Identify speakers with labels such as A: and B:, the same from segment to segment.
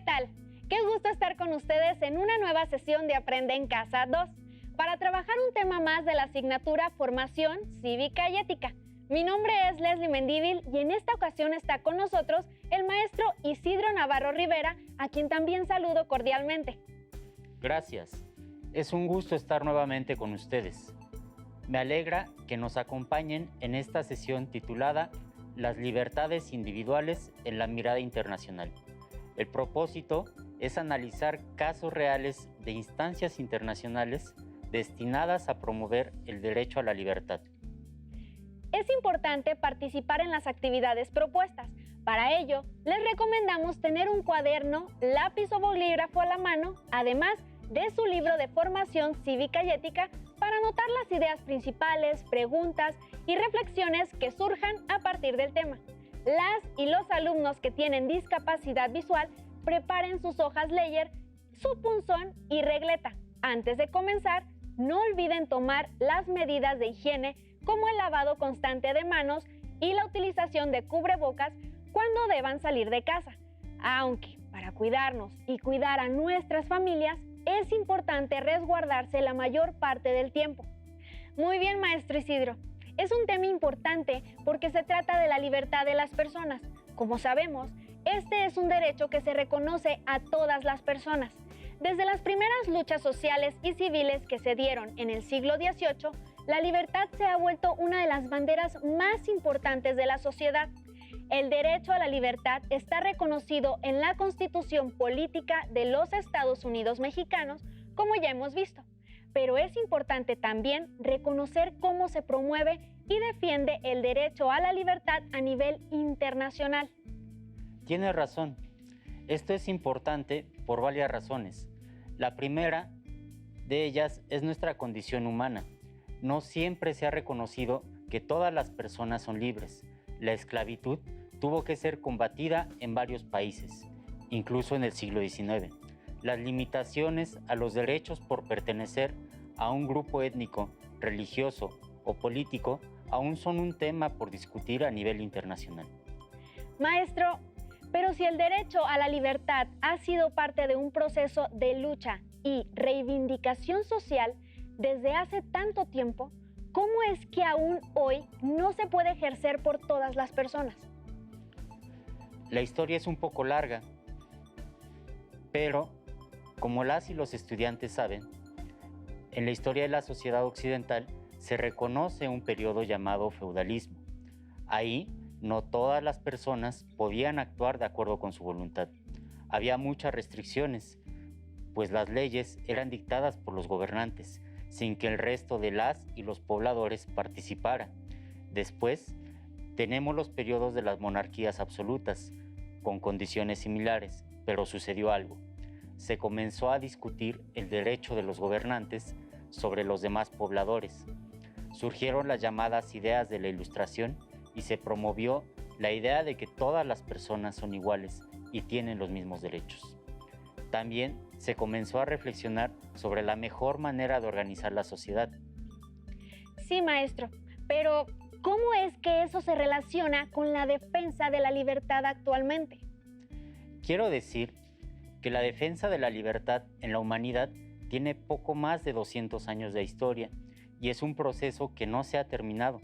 A: tal? Qué gusto estar con ustedes en una nueva sesión de Aprende en Casa 2 para trabajar un tema más de la asignatura Formación Cívica y Ética. Mi nombre es Leslie Mendívil y en esta ocasión está con nosotros el maestro Isidro Navarro Rivera, a quien también saludo cordialmente.
B: Gracias. Es un gusto estar nuevamente con ustedes. Me alegra que nos acompañen en esta sesión titulada Las libertades individuales en la mirada internacional. El propósito es analizar casos reales de instancias internacionales destinadas a promover el derecho a la libertad.
A: Es importante participar en las actividades propuestas. Para ello, les recomendamos tener un cuaderno, lápiz o bolígrafo a la mano, además de su libro de formación cívica y ética para anotar las ideas principales, preguntas y reflexiones que surjan a partir del tema. Las y los alumnos que tienen discapacidad visual preparen sus hojas Ledger, su punzón y regleta. Antes de comenzar, no olviden tomar las medidas de higiene como el lavado constante de manos y la utilización de cubrebocas cuando deban salir de casa. Aunque para cuidarnos y cuidar a nuestras familias es importante resguardarse la mayor parte del tiempo. Muy bien, maestro Isidro. Es un tema importante porque se trata de la libertad de las personas. Como sabemos, este es un derecho que se reconoce a todas las personas. Desde las primeras luchas sociales y civiles que se dieron en el siglo XVIII, la libertad se ha vuelto una de las banderas más importantes de la sociedad. El derecho a la libertad está reconocido en la Constitución Política de los Estados Unidos Mexicanos, como ya hemos visto. Pero es importante también reconocer cómo se promueve y defiende el derecho a la libertad a nivel internacional.
B: Tienes razón. Esto es importante por varias razones. La primera de ellas es nuestra condición humana. No siempre se ha reconocido que todas las personas son libres. La esclavitud tuvo que ser combatida en varios países, incluso en el siglo XIX. Las limitaciones a los derechos por pertenecer a un grupo étnico, religioso o político aún son un tema por discutir a nivel internacional.
A: Maestro, pero si el derecho a la libertad ha sido parte de un proceso de lucha y reivindicación social desde hace tanto tiempo, ¿cómo es que aún hoy no se puede ejercer por todas las personas?
B: La historia es un poco larga, pero como las y los estudiantes saben, en la historia de la sociedad occidental se reconoce un periodo llamado feudalismo. Ahí no todas las personas podían actuar de acuerdo con su voluntad. Había muchas restricciones, pues las leyes eran dictadas por los gobernantes, sin que el resto de las y los pobladores participara. Después, tenemos los periodos de las monarquías absolutas, con condiciones similares, pero sucedió algo. Se comenzó a discutir el derecho de los gobernantes sobre los demás pobladores. Surgieron las llamadas ideas de la Ilustración y se promovió la idea de que todas las personas son iguales y tienen los mismos derechos. También se comenzó a reflexionar sobre la mejor manera de organizar la sociedad.
A: Sí, maestro, pero ¿cómo es que eso se relaciona con la defensa de la libertad actualmente?
B: Quiero decir que la defensa de la libertad en la humanidad tiene poco más de 200 años de historia y es un proceso que no se ha terminado.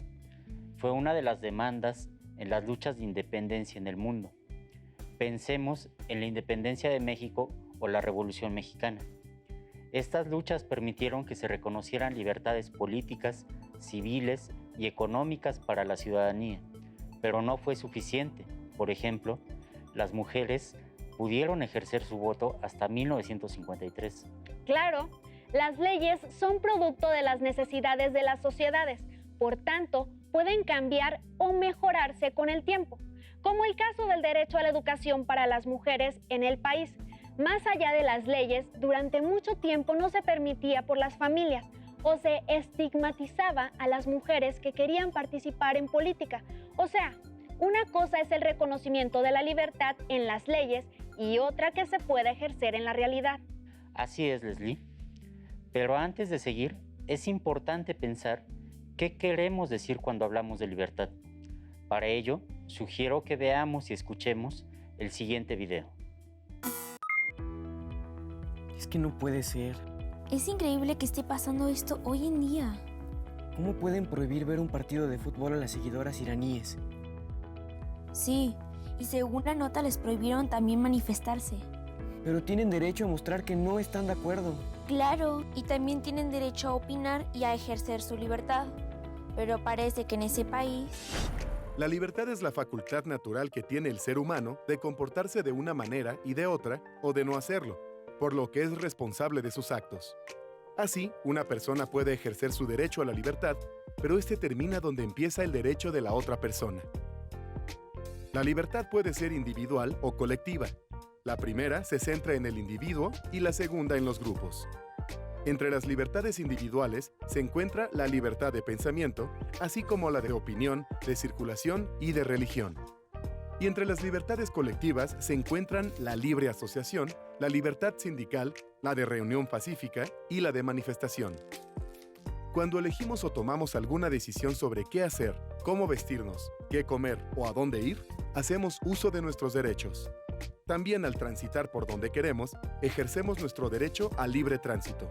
B: Fue una de las demandas en las luchas de independencia en el mundo. Pensemos en la independencia de México o la Revolución Mexicana. Estas luchas permitieron que se reconocieran libertades políticas, civiles y económicas para la ciudadanía, pero no fue suficiente. Por ejemplo, las mujeres pudieron ejercer su voto hasta 1953.
A: Claro, las leyes son producto de las necesidades de las sociedades, por tanto, pueden cambiar o mejorarse con el tiempo, como el caso del derecho a la educación para las mujeres en el país. Más allá de las leyes, durante mucho tiempo no se permitía por las familias o se estigmatizaba a las mujeres que querían participar en política. O sea, una cosa es el reconocimiento de la libertad en las leyes y otra que se pueda ejercer en la realidad.
B: Así es, Leslie. Pero antes de seguir, es importante pensar qué queremos decir cuando hablamos de libertad. Para ello, sugiero que veamos y escuchemos el siguiente video.
C: Es que no puede ser.
D: Es increíble que esté pasando esto hoy en día.
C: ¿Cómo pueden prohibir ver un partido de fútbol a las seguidoras iraníes?
D: Sí, y según la nota les prohibieron también manifestarse.
C: Pero tienen derecho a mostrar que no están de acuerdo.
D: Claro, y también tienen derecho a opinar y a ejercer su libertad. Pero parece que en ese país...
E: La libertad es la facultad natural que tiene el ser humano de comportarse de una manera y de otra, o de no hacerlo, por lo que es responsable de sus actos. Así, una persona puede ejercer su derecho a la libertad, pero este termina donde empieza el derecho de la otra persona. La libertad puede ser individual o colectiva. La primera se centra en el individuo y la segunda en los grupos. Entre las libertades individuales se encuentra la libertad de pensamiento, así como la de opinión, de circulación y de religión. Y entre las libertades colectivas se encuentran la libre asociación, la libertad sindical, la de reunión pacífica y la de manifestación. Cuando elegimos o tomamos alguna decisión sobre qué hacer, cómo vestirnos, qué comer o a dónde ir, hacemos uso de nuestros derechos. También al transitar por donde queremos, ejercemos nuestro derecho al libre tránsito.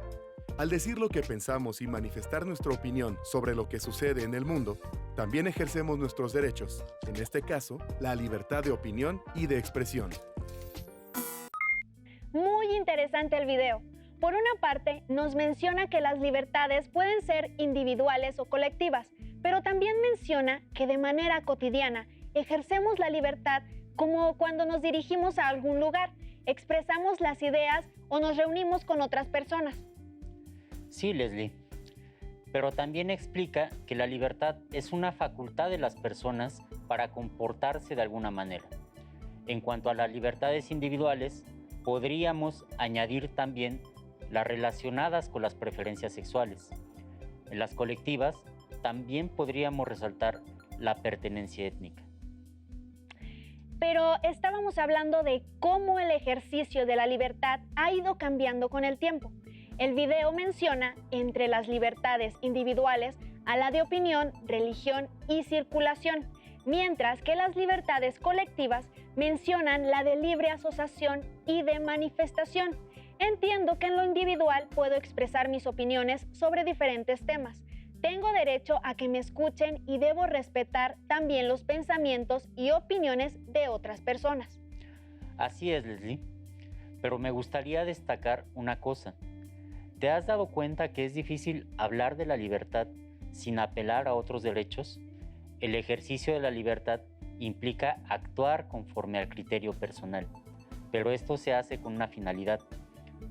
E: Al decir lo que pensamos y manifestar nuestra opinión sobre lo que sucede en el mundo, también ejercemos nuestros derechos, en este caso, la libertad de opinión y de expresión.
A: Muy interesante el video. Por una parte, nos menciona que las libertades pueden ser individuales o colectivas, pero también menciona que de manera cotidiana ejercemos la libertad como cuando nos dirigimos a algún lugar, expresamos las ideas o nos reunimos con otras personas.
B: Sí, Leslie, pero también explica que la libertad es una facultad de las personas para comportarse de alguna manera. En cuanto a las libertades individuales, podríamos añadir también las relacionadas con las preferencias sexuales. En las colectivas, también podríamos resaltar la pertenencia étnica.
A: Pero estábamos hablando de cómo el ejercicio de la libertad ha ido cambiando con el tiempo. El video menciona entre las libertades individuales a la de opinión, religión y circulación, mientras que las libertades colectivas mencionan la de libre asociación y de manifestación. Entiendo que en lo individual puedo expresar mis opiniones sobre diferentes temas. Tengo derecho a que me escuchen y debo respetar también los pensamientos y opiniones de otras personas.
B: Así es, Leslie, pero me gustaría destacar una cosa. ¿Te has dado cuenta que es difícil hablar de la libertad sin apelar a otros derechos? El ejercicio de la libertad implica actuar conforme al criterio personal, pero esto se hace con una finalidad.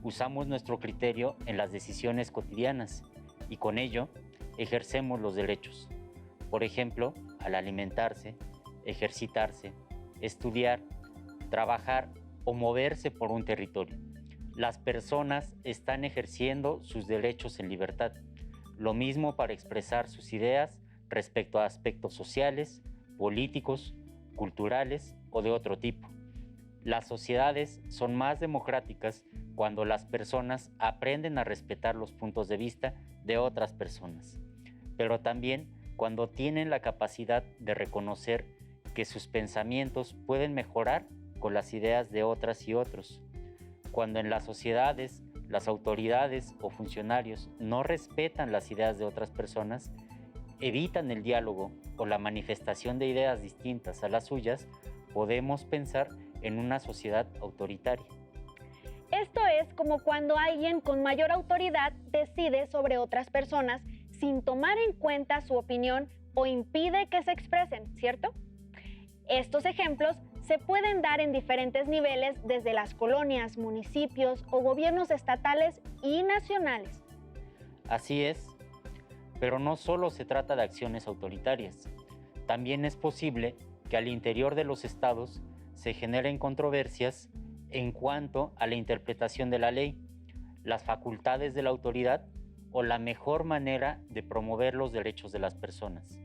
B: Usamos nuestro criterio en las decisiones cotidianas y con ello ejercemos los derechos. Por ejemplo, al alimentarse, ejercitarse, estudiar, trabajar o moverse por un territorio. Las personas están ejerciendo sus derechos en libertad. Lo mismo para expresar sus ideas respecto a aspectos sociales, políticos, culturales o de otro tipo. Las sociedades son más democráticas cuando las personas aprenden a respetar los puntos de vista de otras personas, pero también cuando tienen la capacidad de reconocer que sus pensamientos pueden mejorar con las ideas de otras y otros. Cuando en las sociedades, las autoridades o funcionarios no respetan las ideas de otras personas, evitan el diálogo o la manifestación de ideas distintas a las suyas, podemos pensar en una sociedad autoritaria.
A: Esto es como cuando alguien con mayor autoridad decide sobre otras personas sin tomar en cuenta su opinión o impide que se expresen, ¿cierto? Estos ejemplos se pueden dar en diferentes niveles desde las colonias, municipios o gobiernos estatales y nacionales.
B: Así es, pero no solo se trata de acciones autoritarias. También es posible que al interior de los estados se generen controversias en cuanto a la interpretación de la ley, las facultades de la autoridad o la mejor manera de promover los derechos de las personas.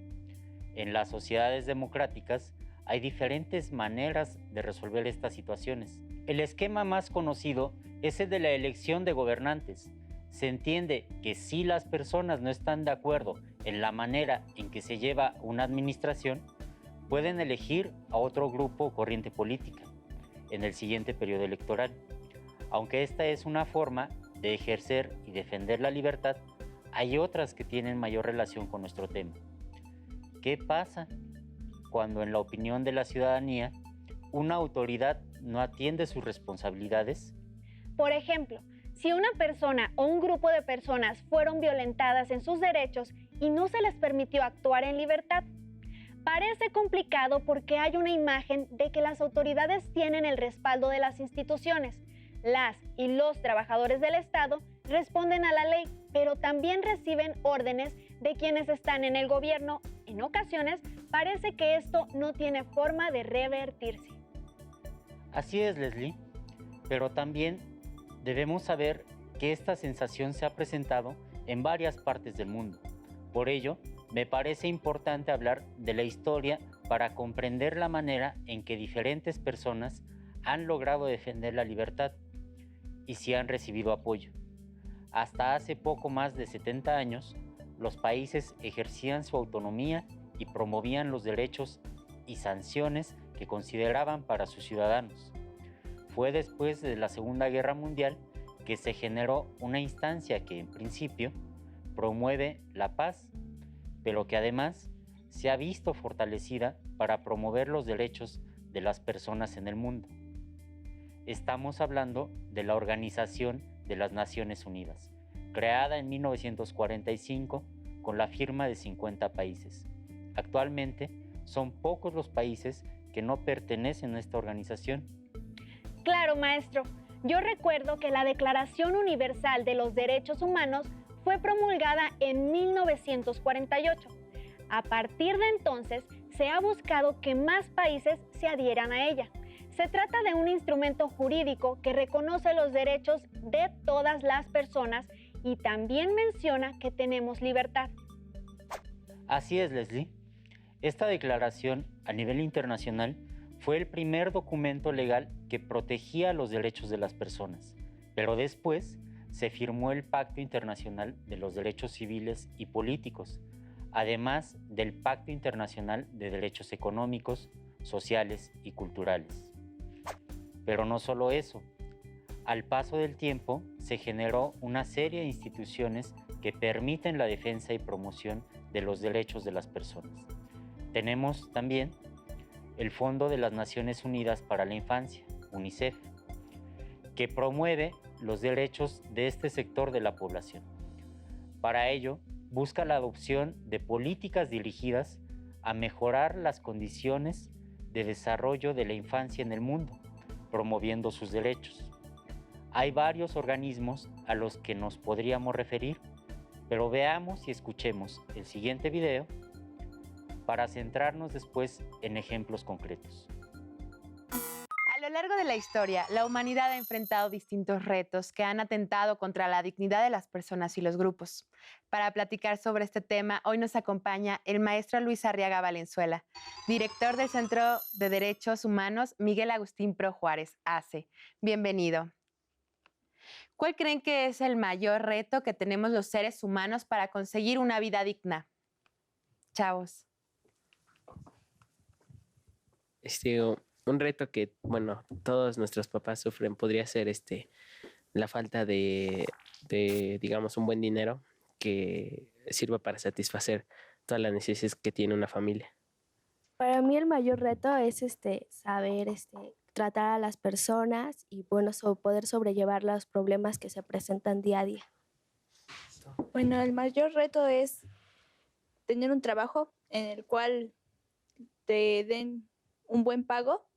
B: En las sociedades democráticas hay diferentes maneras de resolver estas situaciones. El esquema más conocido es el de la elección de gobernantes. Se entiende que si las personas no están de acuerdo en la manera en que se lleva una administración, pueden elegir a otro grupo o corriente política en el siguiente periodo electoral. Aunque esta es una forma de ejercer y defender la libertad, hay otras que tienen mayor relación con nuestro tema. ¿Qué pasa cuando en la opinión de la ciudadanía una autoridad no atiende sus responsabilidades?
A: Por ejemplo, si una persona o un grupo de personas fueron violentadas en sus derechos y no se les permitió actuar en libertad, parece complicado porque hay una imagen de que las autoridades tienen el respaldo de las instituciones. Las y los trabajadores del Estado responden a la ley, pero también reciben órdenes de quienes están en el gobierno. En ocasiones, parece que esto no tiene forma de revertirse.
B: Así es, Leslie, pero también debemos saber que esta sensación se ha presentado en varias partes del mundo. Por ello, me parece importante hablar de la historia para comprender la manera en que diferentes personas han logrado defender la libertad y si han recibido apoyo. Hasta hace poco más de 70 años, los países ejercían su autonomía y promovían los derechos y sanciones que consideraban para sus ciudadanos. Fue después de la Segunda Guerra Mundial que se generó una instancia que, en principio, promueve la paz, pero que además se ha visto fortalecida para promover los derechos de las personas en el mundo. Estamos hablando de la Organización de las Naciones Unidas, creada en 1945 con la firma de 50 países. Actualmente son pocos los países que no pertenecen a esta organización.
A: Claro, maestro. Yo recuerdo que la Declaración Universal de los Derechos Humanos fue promulgada en 1948. A partir de entonces, se ha buscado que más países se adhieran a ella. Se trata de un instrumento jurídico que reconoce los derechos de todas las personas y también menciona que tenemos libertad.
B: Así es, Leslie. Esta declaración a nivel internacional fue el primer documento legal que protegía los derechos de las personas, pero después se firmó el Pacto Internacional de los Derechos Civiles y Políticos, además del Pacto Internacional de Derechos Económicos, Sociales y Culturales. Pero no solo eso. Al paso del tiempo, se generó una serie de instituciones que permiten la defensa y promoción de los derechos de las personas. Tenemos también el Fondo de las Naciones Unidas para la Infancia, UNICEF, que promueve los derechos de este sector de la población. Para ello, busca la adopción de políticas dirigidas a mejorar las condiciones de desarrollo de la infancia en el mundo, promoviendo sus derechos. Hay varios organismos a los que nos podríamos referir, pero veamos y escuchemos el siguiente video para centrarnos después en ejemplos concretos.
F: A lo largo de la historia, la humanidad ha enfrentado distintos retos que han atentado contra la dignidad de las personas y los grupos. Para platicar sobre este tema, hoy nos acompaña el maestro Luis Arriaga Valenzuela, director del Centro de Derechos Humanos Miguel Agustín Pro Juárez, ACE. Bienvenido. ¿Cuál creen que es el mayor reto que tenemos los seres humanos para conseguir una vida digna? Chavos.
G: Un reto que, bueno, todos nuestros papás sufren podría ser la falta de, digamos, un buen dinero que sirva para satisfacer todas las necesidades que tiene una familia.
H: Para mí el mayor reto es saber tratar a las personas y bueno, poder sobrellevar los problemas que se presentan día a día.
I: Bueno, el mayor reto es tener un trabajo en el cual te den un buen pago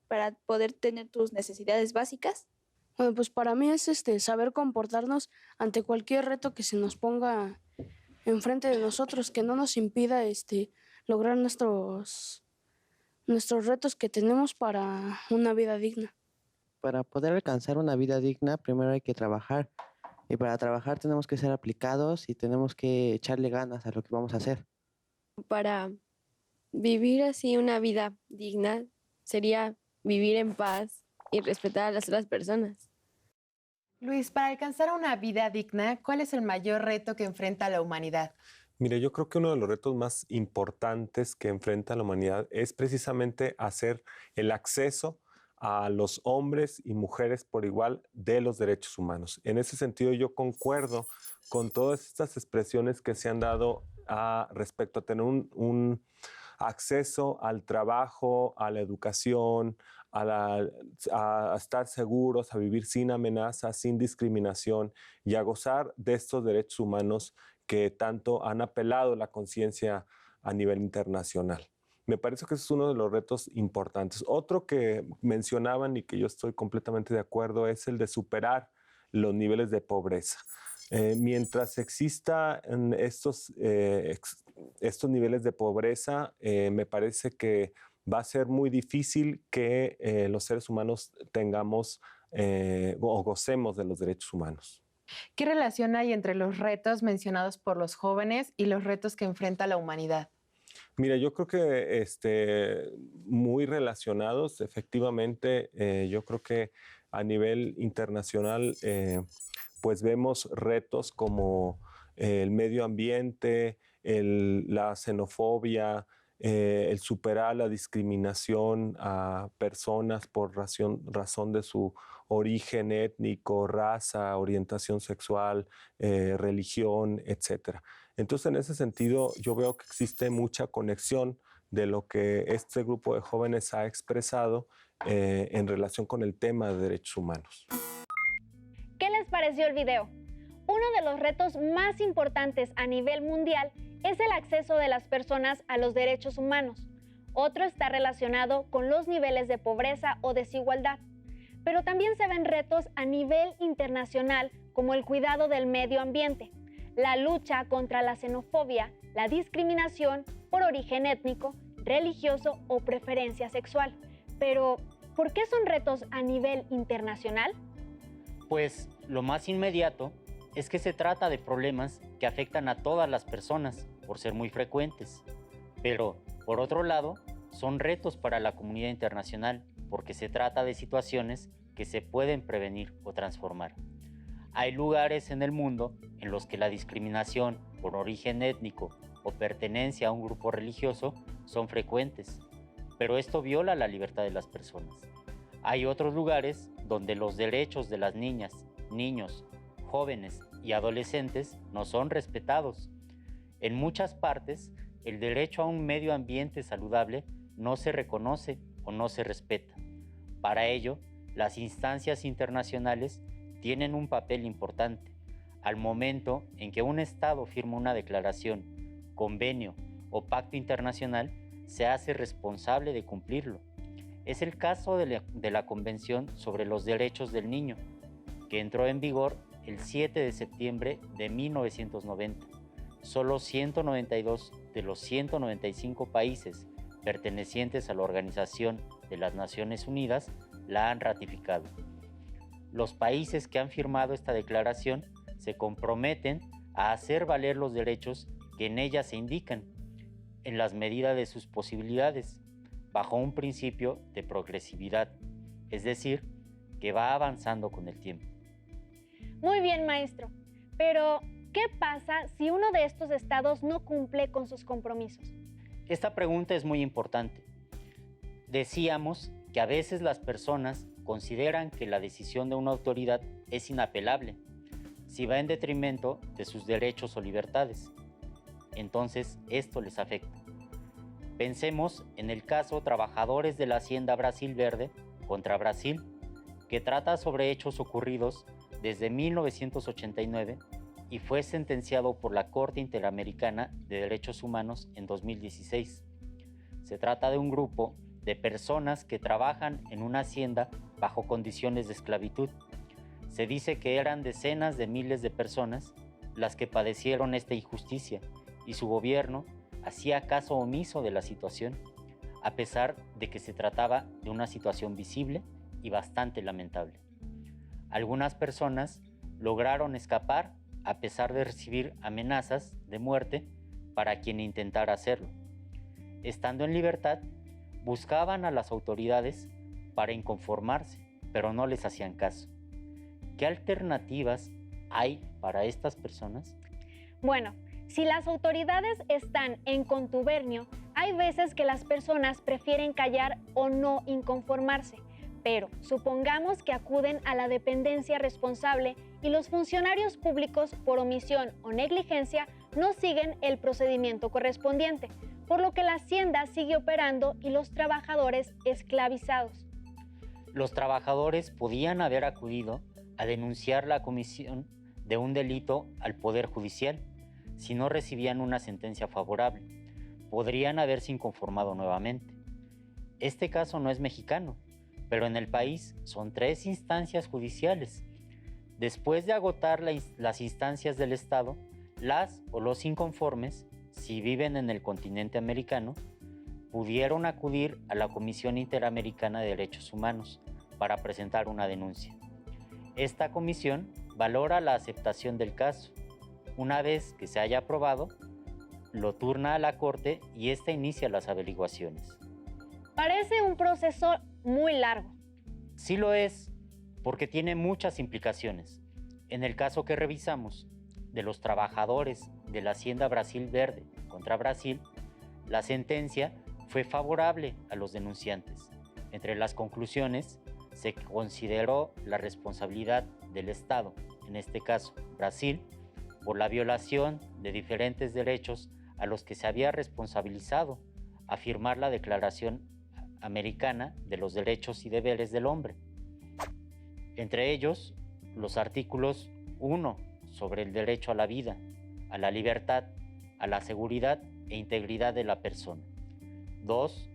I: para poder tener tus necesidades básicas.
J: Bueno, pues para mí es saber comportarnos ante cualquier reto que se nos ponga enfrente de nosotros, que no nos impida lograr nuestros retos que tenemos para una vida digna.
K: Para poder alcanzar una vida digna, primero hay que trabajar. Y para trabajar tenemos que ser aplicados y tenemos que echarle ganas a lo que vamos a hacer.
L: Para vivir así una vida digna sería vivir en paz y respetar a las otras personas.
F: Luis, para alcanzar una vida digna, ¿cuál es el mayor reto que enfrenta la humanidad?
M: Mire, yo creo que uno de los retos más importantes que enfrenta la humanidad es precisamente hacer el acceso a los hombres y mujeres por igual de los derechos humanos. En ese sentido, yo concuerdo con todas estas expresiones que se han dado respecto a tener un acceso al trabajo, a la educación, a estar seguros, a vivir sin amenazas, sin discriminación y a gozar de estos derechos humanos que tanto han apelado la conciencia a nivel internacional. Me parece que ese es uno de los retos importantes. Otro que mencionaban y que yo estoy completamente de acuerdo es el de superar los niveles de pobreza. Mientras existan estos niveles de pobreza, me parece que va a ser muy difícil que los seres humanos tengamos o gocemos de los derechos humanos.
F: ¿Qué relación hay entre los retos mencionados por los jóvenes y los retos que enfrenta la humanidad?
M: Mira, yo creo que muy relacionados, efectivamente. Yo creo que a nivel internacional, pues vemos retos como el medio ambiente, la xenofobia, el superar la discriminación a personas por razón de su origen étnico, raza, orientación sexual, religión, etcétera. Entonces, en ese sentido, yo veo que existe mucha conexión de lo que este grupo de jóvenes ha expresado en relación con el tema de derechos humanos.
A: ¿Qué les pareció el video? Uno de los retos más importantes a nivel mundial es el acceso de las personas a los derechos humanos. Otro está relacionado con los niveles de pobreza o desigualdad. Pero también se ven retos a nivel internacional como el cuidado del medio ambiente, la lucha contra la xenofobia, la discriminación por origen étnico, religioso o preferencia sexual. Pero, ¿por qué son retos a nivel internacional?
B: Pues lo más inmediato es que se trata de problemas que afectan a todas las personas por ser muy frecuentes. Pero, por otro lado, son retos para la comunidad internacional porque se trata de situaciones que se pueden prevenir o transformar. Hay lugares en el mundo en los que la discriminación por origen étnico o pertenencia a un grupo religioso son frecuentes, pero esto viola la libertad de las personas. Hay otros lugares donde los derechos de las niñas, niños, jóvenes y adolescentes no son respetados. En muchas partes, el derecho a un medio ambiente saludable no se reconoce o no se respeta. Para ello, las instancias internacionales tienen un papel importante. Al momento en que un Estado firma una declaración, convenio o pacto internacional, se hace responsable de cumplirlo. Es el caso de la Convención sobre los Derechos del Niño, que entró en vigor el 7 de septiembre de 1990. Solo 192 de los 195 países pertenecientes a la Organización de las Naciones Unidas la han ratificado. Los países que han firmado esta declaración se comprometen a hacer valer los derechos que en ella se indican, en las medidas de sus posibilidades, bajo un principio de progresividad, es decir, que va avanzando con el tiempo.
A: Muy bien, maestro, pero ¿qué pasa si uno de estos estados no cumple con sus compromisos?
B: Esta pregunta es muy importante. Decíamos que a veces las personas consideran que la decisión de una autoridad es inapelable si va en detrimento de sus derechos o libertades. Entonces, esto les afecta. Pensemos en el caso Trabajadores de la Hacienda Brasil Verde contra Brasil, que trata sobre hechos ocurridos desde 1989 y fue sentenciado por la Corte Interamericana de Derechos Humanos en 2016. Se trata de un grupo de personas que trabajan en una hacienda bajo condiciones de esclavitud. Se dice que eran decenas de miles de personas las que padecieron esta injusticia y su gobierno hacía caso omiso de la situación, a pesar de que se trataba de una situación visible y bastante lamentable. Algunas personas lograron escapar a pesar de recibir amenazas de muerte para quien intentara hacerlo. Estando en libertad, buscaban a las autoridades para inconformarse, pero no les hacían caso. ¿Qué alternativas hay para estas personas?
A: Bueno, si las autoridades están en contubernio, hay veces que las personas prefieren callar o no inconformarse, Pero supongamos que acuden a la dependencia responsable y los funcionarios públicos, por omisión o negligencia, no siguen el procedimiento correspondiente, por lo que la hacienda sigue operando y los trabajadores esclavizados.
B: Los trabajadores podían haber acudido a denunciar la comisión de un delito al Poder Judicial si no recibían una sentencia favorable. Podrían haberse inconformado nuevamente. Este caso no es mexicano, pero en el país son 3 instancias judiciales. Después de agotar las instancias del Estado, las o los inconformes, si viven en el continente americano, pudieron acudir a la Comisión Interamericana de Derechos Humanos para presentar una denuncia. Esta comisión valora la aceptación del caso. Una vez que se haya aprobado, lo turna a la Corte y ésta inicia las averiguaciones.
A: Parece un proceso muy largo.
B: Sí lo es, porque tiene muchas implicaciones. En el caso que revisamos, de los trabajadores de la Hacienda Brasil Verde contra Brasil, la sentencia fue favorable a los denunciantes. Entre las conclusiones, se consideró la responsabilidad del Estado, en este caso Brasil, por la violación de diferentes derechos a los que se había responsabilizado a firmar la Declaración Americana de los Derechos y Deberes del Hombre. Entre ellos, los artículos 1 sobre el derecho a la vida, a la libertad, a la seguridad e integridad de la persona. 2.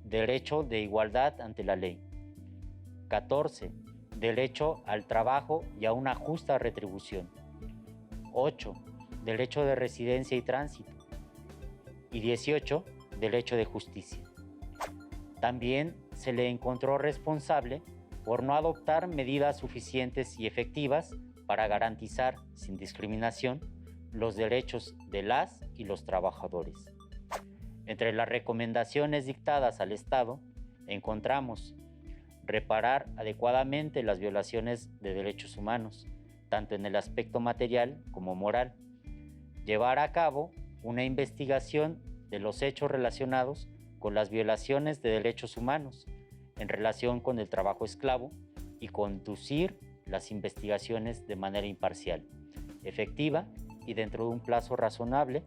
B: Derecho de igualdad ante la ley. 14. Derecho al trabajo y a una justa retribución. 8. Derecho de residencia y tránsito. Y 18. Derecho de justicia. También se le encontró responsable por no adoptar medidas suficientes y efectivas para garantizar, sin discriminación, los derechos de las y los trabajadores. Entre las recomendaciones dictadas al Estado, encontramos reparar adecuadamente las violaciones de derechos humanos, tanto en el aspecto material como moral, llevar a cabo una investigación de los hechos relacionados con las violaciones de derechos humanos en relación con el trabajo esclavo y conducir las investigaciones de manera imparcial, efectiva y dentro de un plazo razonable,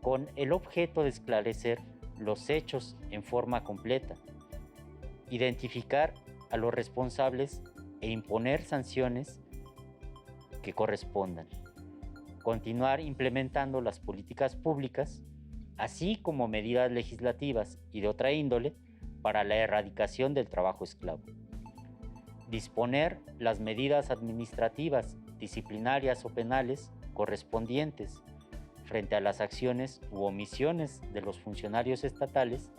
B: con el objeto de esclarecer los hechos en forma completa, identificar a los responsables e imponer sanciones que correspondan, continuar implementando las políticas públicas, así como medidas legislativas y de otra índole para la erradicación del trabajo esclavo. Disponer las medidas administrativas, disciplinarias o penales correspondientes frente a las acciones u omisiones de los funcionarios estatales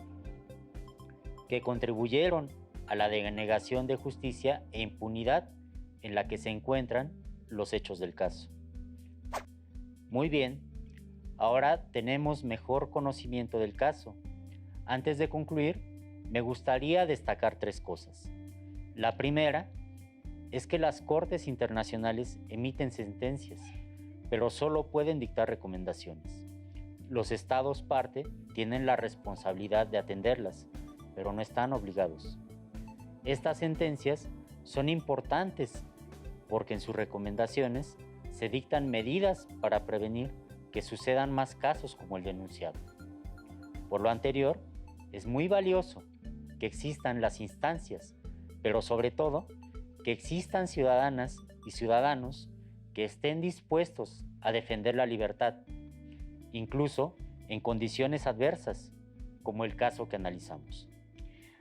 B: que contribuyeron a la denegación de justicia e impunidad en la que se encuentran los hechos del caso. Muy bien, ahora tenemos mejor conocimiento del caso. Antes de concluir, me gustaría destacar 3 cosas. La primera es que las cortes internacionales emiten sentencias, pero solo pueden dictar recomendaciones. Los estados parte tienen la responsabilidad de atenderlas, pero no están obligados. Estas sentencias son importantes porque en sus recomendaciones se dictan medidas para prevenir que sucedan más casos como el denunciado. Por lo anterior, es muy valioso que existan las instancias, pero sobre todo que existan ciudadanas y ciudadanos que estén dispuestos a defender la libertad, incluso en condiciones adversas, como el caso que analizamos.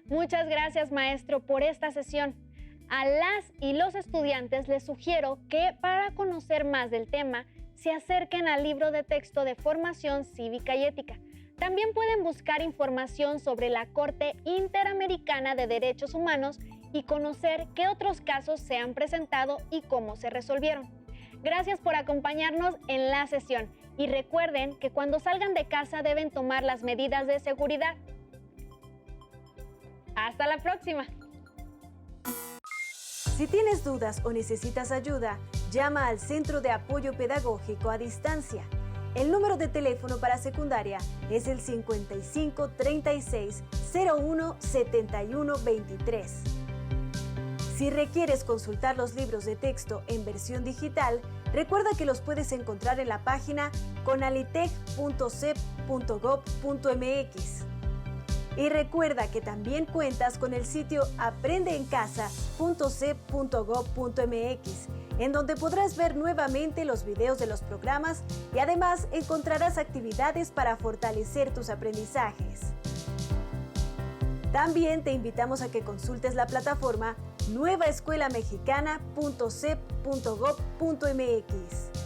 A: Muchas gracias, maestro, por esta sesión. A las y los estudiantes les sugiero que, para conocer más del tema, se acerquen al libro de texto de Formación Cívica y Ética. También pueden buscar información sobre la Corte Interamericana de Derechos Humanos y conocer qué otros casos se han presentado y cómo se resolvieron. Gracias por acompañarnos en la sesión y recuerden que cuando salgan de casa deben tomar las medidas de seguridad. ¡Hasta la próxima!
N: Si tienes dudas o necesitas ayuda, llama al Centro de Apoyo Pedagógico a Distancia. El número de teléfono para secundaria es el 55 36 01 71 23. Si requieres consultar los libros de texto en versión digital, recuerda que los puedes encontrar en la página conalitec.cep.gov.mx. Y recuerda que también cuentas con el sitio aprendeencasa.cep.gov.mx, en donde podrás ver nuevamente los videos de los programas y además encontrarás actividades para fortalecer tus aprendizajes. También te invitamos a que consultes la plataforma nuevaescuelamexicana.cep.gov.mx.